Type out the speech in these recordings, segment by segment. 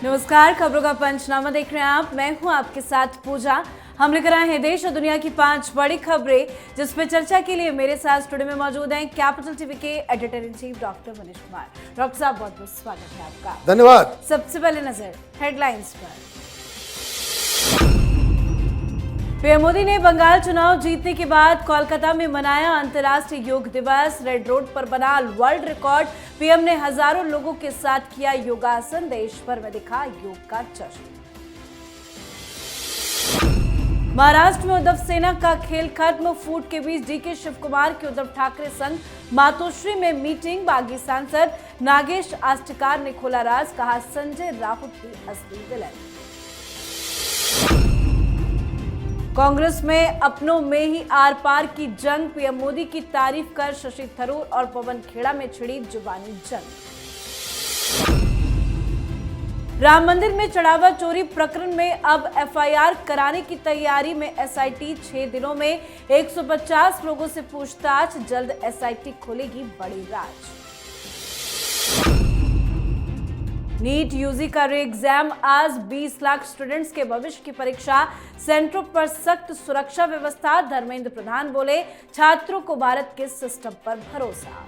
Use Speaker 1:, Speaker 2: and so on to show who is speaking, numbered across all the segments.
Speaker 1: नमस्कार, खबरों का पंचनामा देख रहे हैं आप। मैं हूं आपके साथ पूजा। हम लेकर आए हैं देश और दुनिया की 5 बड़ी खबरें, जिसपे चर्चा के लिए मेरे साथ स्टूडियो में मौजूद हैं कैपिटल टीवी के editor in chief doctor Manish Kumar. Doctor साहब, बहुत बहुत स्वागत है आपका।
Speaker 2: धन्यवाद।
Speaker 1: सबसे पहले नजर हेडलाइंस पर। पीएम मोदी ने बंगाल चुनाव जीतने के बाद कोलकाता में मनाया अंतर्राष्ट्रीय योग दिवस। रेड रोड पर बना वर्ल्ड रिकॉर्ड। पीएम ने हजारों लोगों के साथ किया योगासन। देश भर में दिखा योग का जश्न। महाराष्ट्र में उद्धव सेना का खेल खत्म। फूट के बीच डीके शिव कुमार के उद्धव ठाकरे संग मातोश्री में मीटिंग। बागी सांसद नागेश आस्टिकार ने खोला राज, कहा संजय राउत की असली विलन। कांग्रेस में अपनों में ही आर पार की जंग। पीएम मोदी की तारीफ कर शशि थरूर और पवन खेड़ा में छिड़ी जुबानी जंग। राम मंदिर में चढ़ावा चोरी प्रकरण में अब एफआईआर कराने की तैयारी में एसआईटी। 6 दिनों में 150 लोगों से पूछताछ। जल्द एसआईटी खोलेगी बड़ी राज। नीट यूजी का री एग्जाम आज। 20 लाख स्टूडेंट्स के भविष्य की परीक्षा। सेंटरों पर सख्त सुरक्षा व्यवस्था। धर्मेंद्र प्रधान बोले, छात्रों को भारत के सिस्टम पर भरोसा।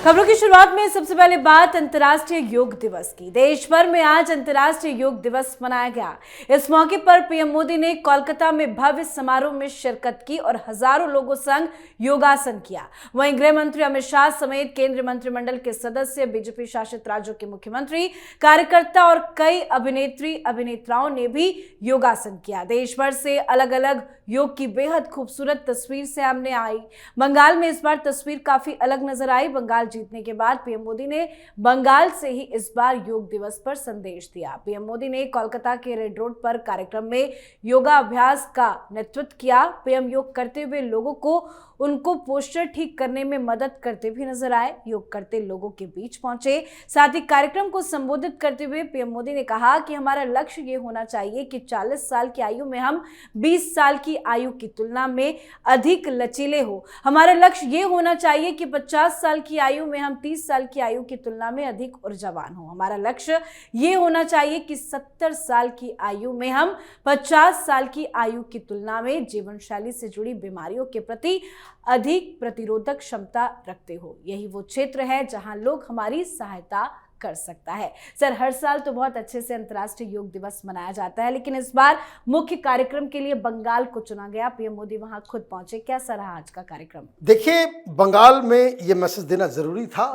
Speaker 1: खबरों की शुरुआत में सबसे पहले बात अंतर्राष्ट्रीय योग दिवस की। देश भर में आज अंतर्राष्ट्रीय योग दिवस मनाया गया। इस मौके पर पीएम मोदी ने कोलकाता में भव्य समारोह में शिरकत की और हजारों लोगों संग योगासन किया। वहीं गृह मंत्री अमित शाह समेत केंद्रीय मंत्रिमंडल के सदस्य, बीजेपी शासित राज्यों के मुख्यमंत्री, कार्यकर्ता और कई अभिनेत्री अभिनेताओं ने भी योगासन किया। देश भर से अलग अलग योग की बेहद खूबसूरत तस्वीर सामने आई। बंगाल में इस बार तस्वीर काफी अलग नजर आई। बंगाल जीतने के बाद पीएम मोदी ने बंगाल से ही इस बार योग दिवस पर संदेश दिया। पीएम मोदी ने कोलकाता के रेड रोड पर कार्यक्रम में योगाभ्यास का नेतृत्व किया। पीएम योग करते हुए लोगों को उनको पोस्चर ठीक करने में मदद करते भी नजर आए। योग करते लोगों के बीच पहुंचे। साथ ही कार्यक्रम को संबोधित करते हुए पीएम मोदी ने कहा कि हमारा लक्ष्य ये होना चाहिए कि 40 साल की आयु में हम 20 साल की आयु की तुलना में अधिक लचीले हो। हमारा लक्ष्य ये होना चाहिए कि 50 साल की आयु में हम 30 साल की आयु की तुलना में अधिक ऊर्जावान हो। हमारा लक्ष्य ये होना चाहिए कि 70 साल की आयु में हम 50 साल की आयु की तुलना में जीवन शैली से जुड़ी बीमारियों के प्रति अधिक प्रतिरोधक क्षमता रखते हो। यही वो क्षेत्र है जहां लोग हमारी सहायता कर सकता है। सर, हर साल तो बहुत अच्छे से अंतर्राष्ट्रीय योग दिवस मनाया जाता है, लेकिन इस बार मुख्य कार्यक्रम के लिए बंगाल को चुना गया। पीएम मोदी वहां खुद पहुंचे। कैसा रहा आज का कार्यक्रम?
Speaker 2: देखिए, बंगाल में यह मैसेज देना जरूरी था,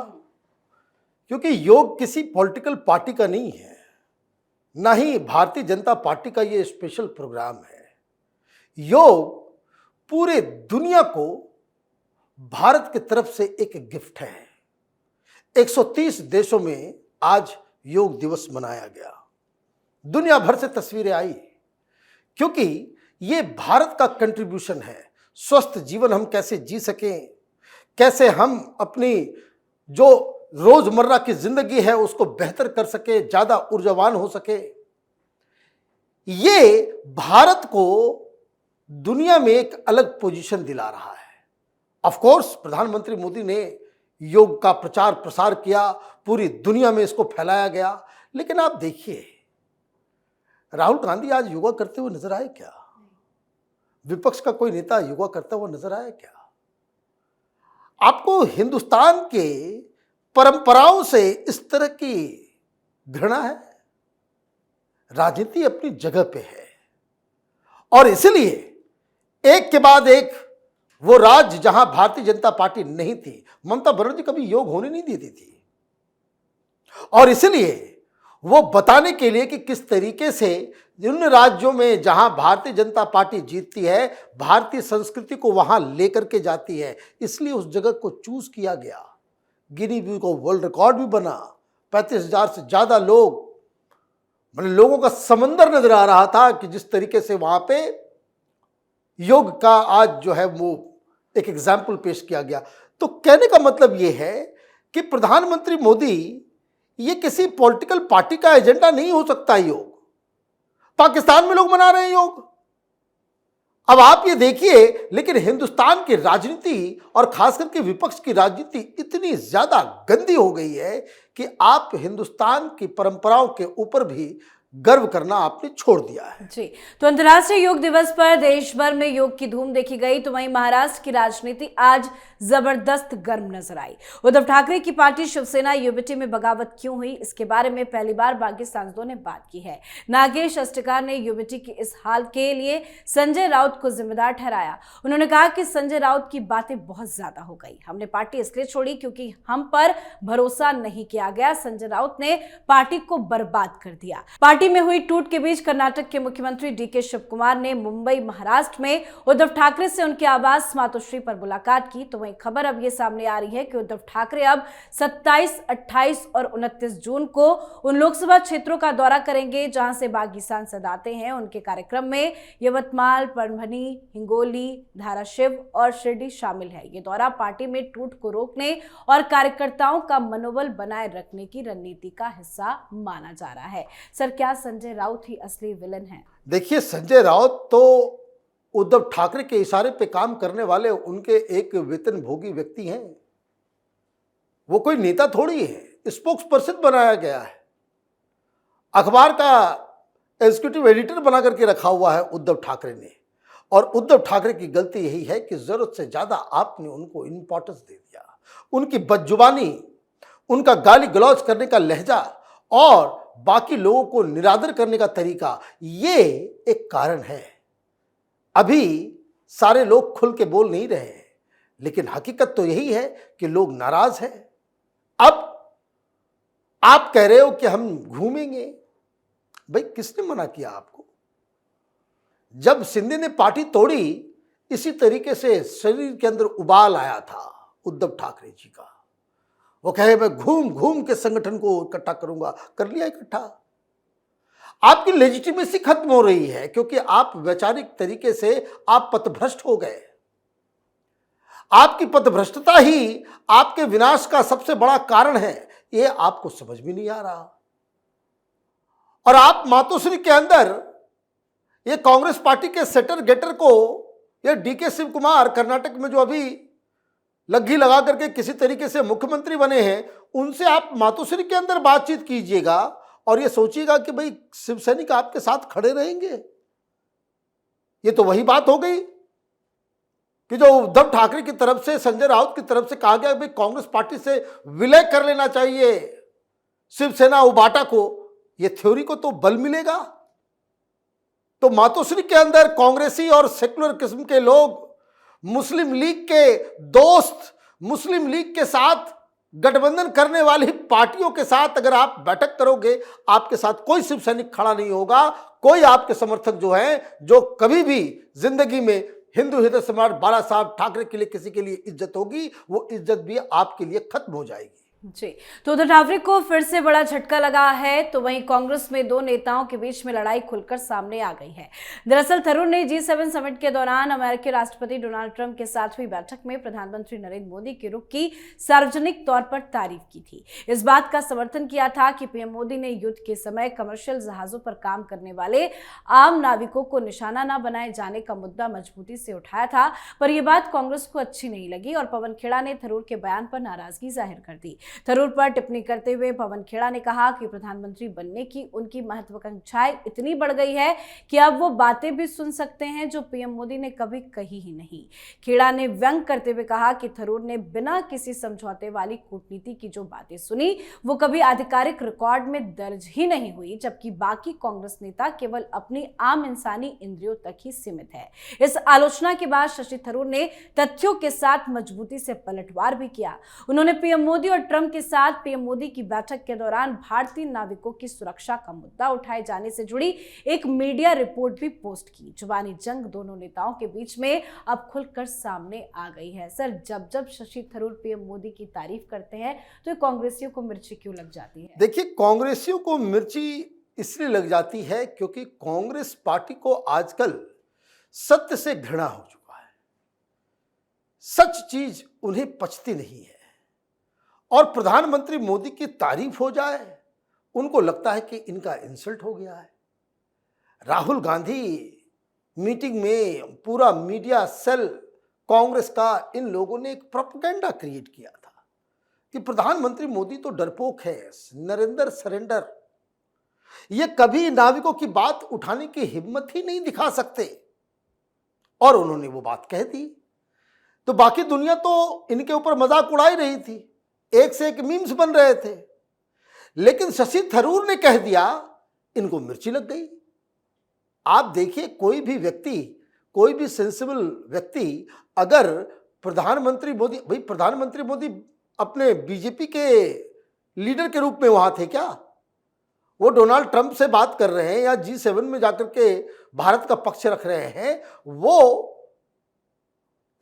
Speaker 2: क्योंकि योग किसी पॉलिटिकल पार्टी का नहीं है, ना ही भारतीय जनता पार्टी का ये स्पेशल प्रोग्राम है। योग पूरे दुनिया को भारत की तरफ से एक गिफ्ट है। 130 देशों में आज योग दिवस मनाया गया। दुनिया भर से तस्वीरें आई, क्योंकि ये भारत का कंट्रीब्यूशन है। स्वस्थ जीवन हम कैसे जी सकें, कैसे हम अपनी जो रोजमर्रा की जिंदगी है उसको बेहतर कर सके, ज्यादा ऊर्जावान हो सके। ये भारत को दुनिया में एक अलग पोजीशन दिला रहा है। ऑफ कोर्स प्रधानमंत्री मोदी ने योग का प्रचार प्रसार किया, पूरी दुनिया में इसको फैलाया गया, लेकिन आप देखिए, राहुल गांधी आज योगा करते हुए नजर आए क्या? विपक्ष का कोई नेता योगा करता हुआ नजर आया क्या? आपको हिंदुस्तान के परंपराओं से इस तरह की घृणा है? राजनीति अपनी जगह पे है, और इसलिए एक के बाद एक वो राज्य जहां भारतीय जनता पार्टी नहीं थी, ममता बनर्जी कभी योग होने नहीं देती थी, और इसलिए वो बताने के लिए कि किस तरीके से उन राज्यों में जहां भारतीय जनता पार्टी जीतती है, भारतीय संस्कृति को वहां लेकर के जाती है, इसलिए उस जगह को चूज किया गया। गिनी बुक को वर्ल्ड रिकॉर्ड भी बना। 35,000 से ज्यादा लोग, मतलब लोगों का समंदर नजर आ रहा था कि जिस तरीके से वहां पे योग का आज जो है वो एक एग्जाम्पल पेश किया गया। तो कहने का मतलब ये है कि प्रधानमंत्री मोदी, ये किसी पॉलिटिकल पार्टी का एजेंडा नहीं हो सकता। योग पाकिस्तान में लोग मना रहे हैं योग, अब आप ये देखिए, लेकिन हिंदुस्तान की राजनीति और खास करके विपक्ष की राजनीति इतनी ज्यादा गंदी हो गई है कि आप हिंदुस्तान की परंपराओं के ऊपर भी गर्व करना आपने छोड़ दिया है।
Speaker 1: जी, तो अंतर्राष्ट्रीय योग दिवस पर देश भर में योग की धूम देखी गई, तो वहीं महाराष्ट्र की राजनीति आज जबरदस्त गर्म नजर आई। उद्धव ठाकरे की पार्टी शिवसेना यूबीटी में बगावत क्यों हुई, इसके बारे में पहली बार बागी सांसदों ने बात की है। नागेश अस्टिकार ने यूबीटी के इस हाल के लिए संजय राउत को जिम्मेदार ठहराया। उन्होंने कहा कि संजय राउत की बातें बहुत ज्यादा हो गई, हमने पार्टी इसलिए छोड़ी क्योंकि हम पर भरोसा नहीं किया गया। संजय राउत ने पार्टी को बर्बाद कर दिया। पार्टी में हुई टूट के बीच कर्नाटक के मुख्यमंत्री डीके शिवकुमार ने मुंबई महाराष्ट्र में उद्धव ठाकरे से उनके आवास मातोश्री पर मुलाकात की। तो वहीं खबर अब ये सामने आ रही है कि उद्धव ठाकरे अब 27, 28 और 29 जून को उन लोकसभा क्षेत्रों का दौरा करेंगे जहां से बागी सांसद आते हैं। उनके कार्यक्रम में यवतमाल, परभनी, हिंगोली, धाराशिव और शिरडी शामिल है। ये दौरा पार्टी में टूट को रोकने और कार्यकर्ताओं का मनोबल बनाए रखने की रणनीति का हिस्सा माना जा रहा है। सर, क्या संजय राउत ही असली विलन है?
Speaker 2: देखिए, संजय राउत तो उद्धव ठाकरे के इशारे पे काम करने वाले उनके एक वेतन भोगी व्यक्ति हैं। वो कोई नेता थोड़ी है, स्पोक्स पर्सन बनाया गया है, अखबार का एग्जीक्यूटिव एडिटर बना करके रखा हुआ है उद्धव ठाकरे ने। और उद्धव ठाकरे की गलती यही है कि जरूरत से ज्यादा आपने उनको इंपॉर्टेंस दे दिया। उनकी बदजुबानी, उनका गाली गलौज करने का लहजा और बाकी लोगों को निरादर करने का तरीका, ये एक कारण है। अभी सारे लोग खुल के बोल नहीं रहे हैं, लेकिन हकीकत तो यही है कि लोग नाराज हैं। अब आप कह रहे हो कि हम घूमेंगे, भाई किसने मना किया आपको? जब शिंदे ने पार्टी तोड़ी, इसी तरीके से शरीर के अंदर उबाल आया था उद्धव ठाकरे जी का। वो कहे मैं घूम घूम के संगठन को इकट्ठा करूंगा, कर लिया इकट्ठा। आपकी लेजिटिमेसी खत्म हो रही है क्योंकि आप वैचारिक तरीके से आप पथभ्रष्ट हो गए। आपकी पथभ्रष्टता ही आपके विनाश का सबसे बड़ा कारण है, ये आपको समझ में नहीं आ रहा। और आप मातोश्री के अंदर ये कांग्रेस पार्टी के सेटर गेटर को, ये डीके शिव कुमार कर्नाटक में जो अभी लग्गी लगा करके किसी तरीके से मुख्यमंत्री बने हैं, उनसे आप मातोश्री के अंदर बातचीत कीजिएगा और ये सोचिएगा कि भाई शिव सैनिक आपके साथ खड़े रहेंगे। ये तो वही बात हो गई कि जो उद्धव ठाकरे की तरफ से, संजय राउत की तरफ से कहा गया भाई कांग्रेस पार्टी से विलय कर लेना चाहिए शिवसेना उबाटा को, ये थ्योरी को तो बल मिलेगा। तो मातोश्री के अंदर कांग्रेसी और सेकुलर किस्म के लोग, मुस्लिम लीग के दोस्त, मुस्लिम लीग के साथ गठबंधन करने वाली पार्टियों के साथ अगर आप बैठक करोगे, आपके साथ कोई शिव सैनिक खड़ा नहीं होगा। कोई आपके समर्थक जो है, जो कभी भी जिंदगी में हिंदू हृदय सम्राट बाला साहब ठाकरे के लिए किसी के लिए इज्जत होगी, वो इज्जत भी आपके लिए खत्म हो जाएगी।
Speaker 1: जी, तो उद्धव ठाकरे को फिर से बड़ा झटका लगा है। तो वहीं कांग्रेस में दो नेताओं के बीच में लड़ाई खुलकर सामने आ गई है। दरअसल थरूर ने G7 समिट के दौरान अमेरिकी राष्ट्रपति डोनाल्ड ट्रंप के साथ हुई बैठक में प्रधानमंत्री नरेंद्र मोदी के रुख की सार्वजनिक तौर पर तारीफ की थी। इस बात का समर्थन किया था कि पीएम मोदी ने युद्ध के समय कमर्शियल जहाजों पर काम करने वाले आम नाविकों को निशाना न बनाए जाने का मुद्दा मजबूती से उठाया था। पर यह बात कांग्रेस को अच्छी नहीं लगी और पवन खेड़ा ने थरूर के बयान पर नाराजगी जाहिर कर दी। थरूर पर टिप्पणी करते हुए पवन खेड़ा ने कहा कि प्रधानमंत्री बनने की उनकी महत्वाकांक्षाएं इतनी बढ़ गई है कि अब वो बातें भी सुन सकते हैं जो पीएम मोदी ने कभी कही ही नहीं। खेड़ा ने व्यंग करते हुए कहा कि थरूर ने बिना किसी समझौते वाली कूटनीति की जो बातें सुनी, वो कभी आधिकारिक रिकॉर्ड में दर्ज ही नहीं हुई, जबकि बाकी कांग्रेस नेता केवल अपनी आम इंसानी इंद्रियों तक ही सीमित है। इस आलोचना के बाद शशि थरूर ने तथ्यों के साथ मजबूती से पलटवार भी किया। उन्होंने पीएम मोदी और ट्रंप के साथ पीएम मोदी की बैठक के दौरान भारतीय नाविकों की सुरक्षा का मुद्दा उठाए जाने से जुड़ी एक मीडिया रिपोर्ट भी पोस्ट की। जुबानी जंग दोनों नेताओं के बीच में अब खुलकर सामने आ गई है। सर, जब जब शशि थरूर पीएम मोदी की तारीफ करते हैं तो कांग्रेसियों को मिर्ची क्यों लग जाती है?
Speaker 2: देखिए, कांग्रेसियों को मिर्ची इसलिए लग जाती है क्योंकि कांग्रेस पार्टी को आजकल सत्य से घृणा हो चुका है। सच चीज उन्हें पचती नहीं है और प्रधानमंत्री मोदी की तारीफ हो जाए, उनको लगता है कि इनका इंसल्ट हो गया है। राहुल गांधी मीटिंग में पूरा मीडिया सेल कांग्रेस का इन लोगों ने एक प्रोपेगेंडा क्रिएट किया था कि प्रधानमंत्री मोदी तो डरपोक है, नरेंद्र सरेंडर, ये कभी नाविकों की बात उठाने की हिम्मत ही नहीं दिखा सकते। और उन्होंने वो बात कह दी तो बाकी दुनिया तो इनके ऊपर मजाक उड़ा ही रही थी, एक से एक मीम्स बन रहे थे। लेकिन शशि थरूर ने कह दिया, इनको मिर्ची लग गई। आप देखिए, कोई भी व्यक्ति, कोई भी सेंसिबल व्यक्ति अगर प्रधानमंत्री मोदी, भाई प्रधानमंत्री मोदी अपने बीजेपी के लीडर के रूप में वहां थे क्या? वो डोनाल्ड ट्रंप से बात कर रहे हैं या G7 में जाकर के भारत का पक्ष रख रहे हैं, वो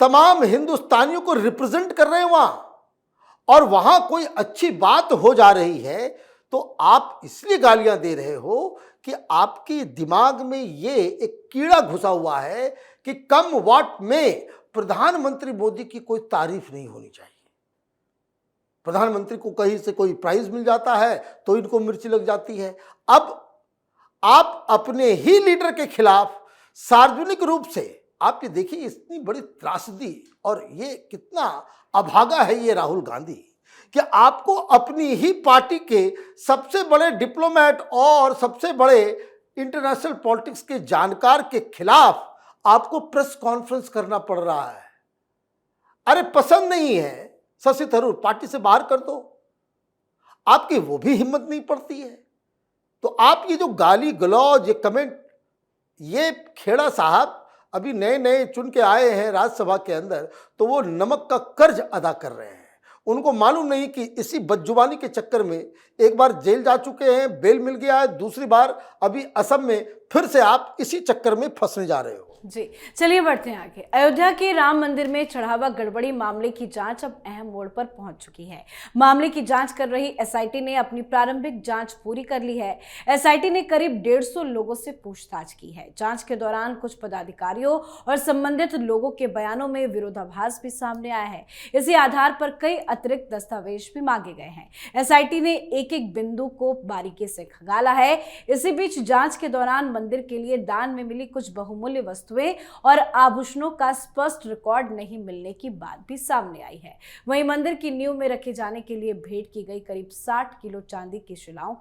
Speaker 2: तमाम हिंदुस्तानियों को रिप्रेजेंट कर रहे हैं वहां, और वहां कोई अच्छी बात हो जा रही है तो आप इसलिए गालियां दे रहे हो कि आपके दिमाग में ये एक कीड़ा घुसा हुआ है कि कम वाट में प्रधानमंत्री मोदी की कोई तारीफ नहीं होनी चाहिए। प्रधानमंत्री को कहीं से कोई प्राइज मिल जाता है तो इनको मिर्ची लग जाती है। अब आप अपने ही लीडर के खिलाफ सार्वजनिक रूप से, आप ये देखिए इतनी बड़ी त्रासदी, और ये कितना अभागा है ये राहुल गांधी कि आपको अपनी ही पार्टी के सबसे बड़े डिप्लोमेट और सबसे बड़े इंटरनेशनल पॉलिटिक्स के जानकार के खिलाफ आपको प्रेस कॉन्फ्रेंस करना पड़ रहा है। अरे पसंद नहीं है शशि थरूर, पार्टी से बाहर कर दो। आपकी वो भी हिम्मत नहीं पड़ती है। तो आप ये जो गाली गलौज, ये कमेंट, ये खेड़ा साहब अभी नए नए चुन के आए हैं राज्यसभा के अंदर, तो वो नमक का कर्ज अदा कर रहे हैं। उनको मालूम नहीं कि इसी बदजुबानी के चक्कर में एक बार जेल जा चुके हैं, बेल मिल गया है, दूसरी बार अभी असम में फिर से आप इसी चक्कर में फंसने जा रहे हो।
Speaker 1: जी, चलिए बढ़ते हैं आगे। अयोध्या के राम मंदिर में चढ़ावा गड़बड़ी मामले की जांच अब अहम मोड़ पर पहुंच चुकी है। मामले की जांच कर रही एसआईटी ने अपनी प्रारंभिक जांच पूरी कर ली है। एसआईटी ने करीब 150 लोगों से पूछताछ की है। जांच के दौरान कुछ पदाधिकारियों और संबंधित लोगों के बयानों में विरोधाभास भी सामने आया है। इसी आधार पर कई अतिरिक्त दस्तावेज भी मांगे गए हैं। एसआईटी ने एक एक बिंदु को बारीकी से खंगाला है। इसी बीच जांच के दौरान मंदिर के लिए दान में मिली कुछ बहुमूल्य वस्तुएं और आभूषणों का स्पष्ट रिकॉर्ड नहीं मिलने की बात भी सामने आई है। वहीं मंदिर की नींव में रखे जाने के लिए भेंट की गई करीब 60 किलो चांदी की शिलाओं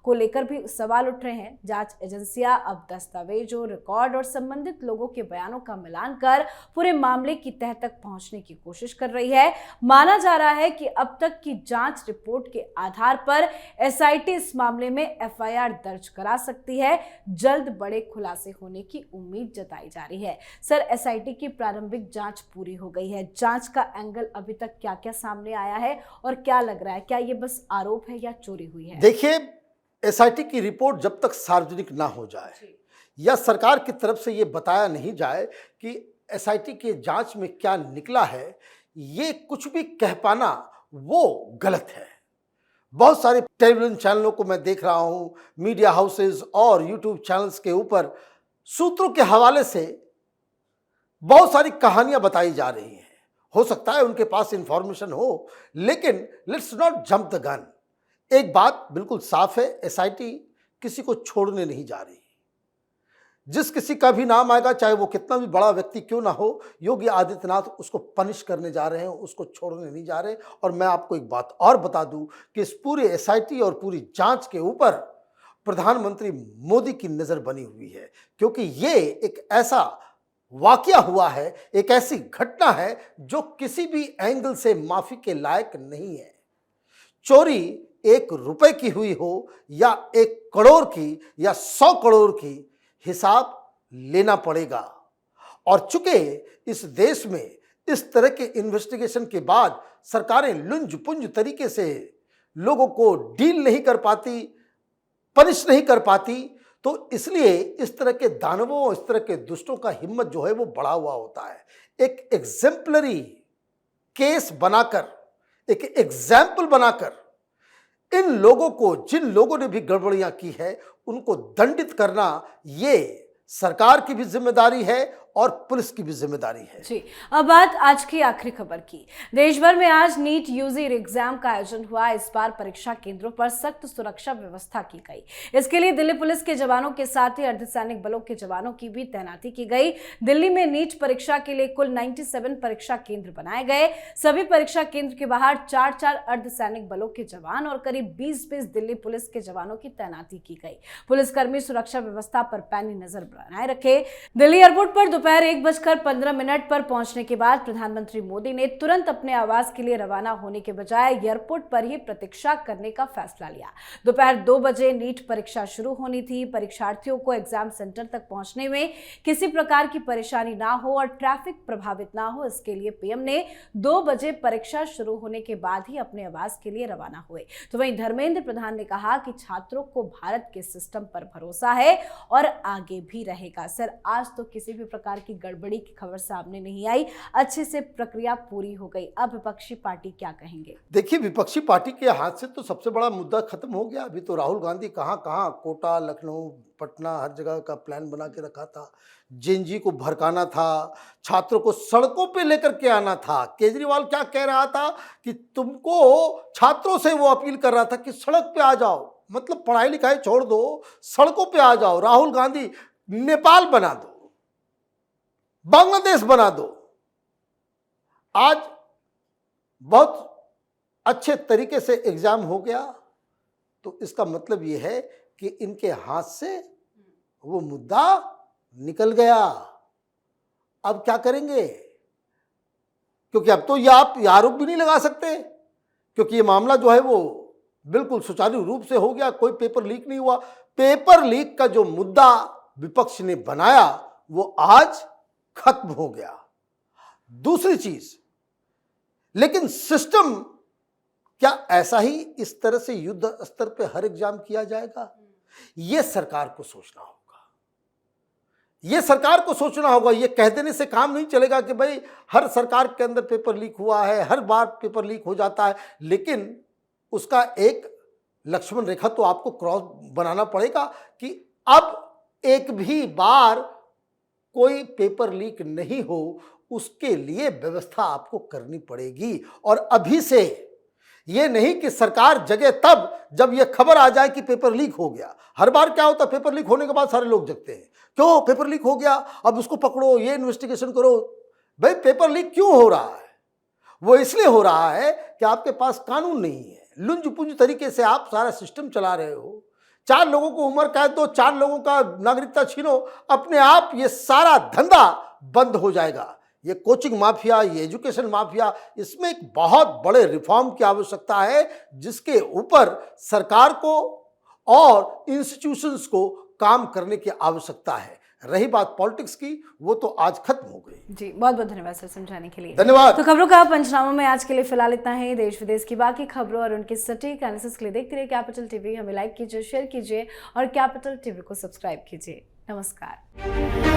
Speaker 1: को लेकर भी सवाल उठ रहे हैं। जांच एजेंसियां अब दस्तावेजों, रिकॉर्ड और संबंधित लोगों के बयानों का मिलान कर पूरे मामले की तह तक पहुंचने की कोशिश कर रही है। माना जा रहा है कि अब तक की जांच रिपोर्ट के आधार पर एसआईटी इस मामले में एफआईआर दर्ज करा सकती है। जल्द बड़े खुलासे होने की उम्मीद जताई जा रही है। सर, एसआईटी की प्रारंभिक जांच पूरी हो गई है। जांच का एंगल अभी तक क्या-क्या सामने आया है और क्या लग रहा है, क्या ये बस आरोप है या चोरी हुई है?
Speaker 2: देखिए, एसआईटी की रिपोर्ट जब तक सार्वजनिक ना हो जाए या सरकार की तरफ से ये बताया नहीं जाए कि एसआईटी की जांच में क्या निकला है, ये कुछ भी कह पाना वो गलत है। बहुत सारे टेलीविजन चैनलों को मैं देख रहा हूं, मीडिया हाउसेज और यूट्यूब चैनल्स के ऊपर सूत्रों के हवाले से बहुत सारी कहानियां बताई जा रही हैं। हो सकता है उनके पास इंफॉर्मेशन हो, लेकिन let's not jump the gun. एक बात बिल्कुल साफ है, एसआईटी किसी को छोड़ने नहीं जा रही। जिस किसी का भी नाम आएगा, चाहे वो कितना भी बड़ा व्यक्ति क्यों ना हो, योगी आदित्यनाथ उसको पनिश करने जा रहे हैं, उसको छोड़ने नहीं जा रहे। और मैं आपको एक बात और बता दूं कि इस पूरे एसआईटी और पूरी जांच के ऊपर प्रधानमंत्री मोदी की नजर बनी हुई है, क्योंकि ये एक ऐसा वाकया हुआ है, एक ऐसी घटना है जो किसी भी एंगल से माफी के लायक नहीं है। चोरी 1 रुपए की हुई हो या 1 करोड़ की या 100 करोड़ की, हिसाब लेना पड़ेगा। और चूंकि इस देश में इस तरह के इन्वेस्टिगेशन के बाद सरकारें लुंज पुंज तरीके से लोगों को डील नहीं कर पाती, पनिश नहीं कर पाती, तो इसलिए इस तरह के दानवों, इस तरह के दुष्टों का हिम्मत जो है वो बढ़ा हुआ होता है। एक एग्जेम्पलरी केस बनाकर, एक एग्जाम्पल बनाकर इन लोगों को, जिन लोगों ने भी गड़बड़ियां की है, उनको दंडित करना, ये सरकार की भी जिम्मेदारी है और पुलिस की भी जिम्मेदारी है।
Speaker 1: जी, अब बात आज की आखिरी खबर की। देश भर में आज नीट यूजी एग्जाम का आयोजन हुआ। इस बार परीक्षा केंद्रों पर सख्त सुरक्षा व्यवस्था की गई। इसके लिए दिल्ली पुलिस के जवानों के साथ ही अर्धसैनिक बलों के जवानों की भी तैनाती की गई। दिल्ली में नीट परीक्षा के लिए कुल 97 परीक्षा केंद्र बनाए गए। सभी परीक्षा केंद्र के बाहर 4-4 अर्धसैनिक बलों के जवान और करीब 20-20 दिल्ली पुलिस के जवानों की तैनाती की गई। पुलिसकर्मी सुरक्षा व्यवस्था पर पैनी नजर बनाए रखे। दिल्ली एयरपोर्ट पर दोपहर 1:15 पर पहुंचने के बाद प्रधानमंत्री मोदी ने तुरंत अपने आवास के लिए रवाना होने के बजाय एयरपोर्ट पर ही प्रतीक्षा करने का फैसला लिया। दोपहर 2 बजे नीट परीक्षा शुरू होनी थी। परीक्षार्थियों को एग्जाम सेंटर तक पहुंचने में किसी प्रकार की परेशानी ना हो और ट्रैफिक प्रभावित ना हो, इसके लिए पीएम ने 2 बजे परीक्षा शुरू होने के बाद ही अपने आवास के लिए रवाना हुए। तो वहीं धर्मेंद्र प्रधान ने कहा कि छात्रों को भारत के सिस्टम पर भरोसा है और आगे भी रहेगा। सर, आज तो किसी भी प्रकार की गड़बड़ी की खबर सामने नहीं आई, अच्छे से प्रक्रिया पूरी हो गई। अब विपक्षी पार्टी क्या कहेंगे?
Speaker 2: देखिए, विपक्षी पार्टी के हाथ से तो सबसे बड़ा मुद्दा खत्म हो गया। अभी तो राहुल गांधी कहां कहां कोटा, लखनऊ, पटना, हर जगह का प्लान बना के रखा था। जेएनजी को भड़काना था, छात्रों को सड़कों पे लेकर के आना था। केजरीवाल क्या कह रहा था कि तुमको, छात्रों से वो अपील कर रहा था कि सड़क पे आ जाओ, मतलब पढ़ाई लिखाई छोड़ दो, सड़कों पे आ जाओ। राहुल गांधी, नेपाल बना दो, बांग्लादेश बना दो। आज बहुत अच्छे तरीके से एग्जाम हो गया, तो इसका मतलब यह है कि इनके हाथ से वो मुद्दा निकल गया। अब क्या करेंगे? क्योंकि अब तो ये आप आरोप भी नहीं लगा सकते, क्योंकि ये मामला जो है वो बिल्कुल सुचारू रूप से हो गया, कोई पेपर लीक नहीं हुआ। पेपर लीक का जो मुद्दा विपक्ष ने बनाया वो आज खत्म हो गया। दूसरी चीज, लेकिन सिस्टम क्या ऐसा ही इस तरह से युद्ध स्तर पे हर एग्जाम किया जाएगा? यह सरकार को सोचना होगा। यह सरकार को सोचना होगा। यह कह देने से काम नहीं चलेगा कि भाई हर सरकार के अंदर पेपर लीक हुआ है, हर बार पेपर लीक हो जाता है। लेकिन उसका एक लक्ष्मण रेखा तो आपको क्रॉस बनाना पड़ेगा कि अब एक भी बार कोई पेपर लीक नहीं हो, उसके लिए व्यवस्था आपको करनी पड़ेगी। और अभी से ये नहीं कि सरकार जगे तब जब ये खबर आ जाए कि पेपर लीक हो गया। हर बार क्या होता है, पेपर लीक होने के बाद सारे लोग जगते हैं, क्यों पेपर लीक हो गया, अब उसको पकड़ो, ये इन्वेस्टिगेशन करो। भाई पेपर लीक क्यों हो रहा है? वो इसलिए हो रहा है कि आपके पास कानून नहीं है। लुंज पुंज तरीके से आप सारा सिस्टम चला रहे हो। 4 लोगों को उम्र कैद दो, 4 लोगों का नागरिकता छीनो, अपने आप ये सारा धंधा बंद हो जाएगा। ये कोचिंग माफिया, ये एजुकेशन माफिया, इसमें एक बहुत बड़े रिफॉर्म की आवश्यकता है, जिसके ऊपर सरकार को और इंस्टीट्यूशंस को काम करने की आवश्यकता है। रही बात पॉलिटिक्स की, वो तो आज खत्म हो गई।
Speaker 1: जी, बहुत बहुत धन्यवाद सर समझाने के लिए।
Speaker 2: धन्यवाद।
Speaker 1: तो खबरों का पंचनामा में आज के लिए फिलहाल इतना ही। देश विदेश की बाकी खबरों और उनकी सटीक एनालिसिस के लिए देखते रहिए कैपिटल टीवी। हमें लाइक कीजिए, शेयर कीजिए और कैपिटल टीवी को सब्सक्राइब कीजिए। नमस्कार।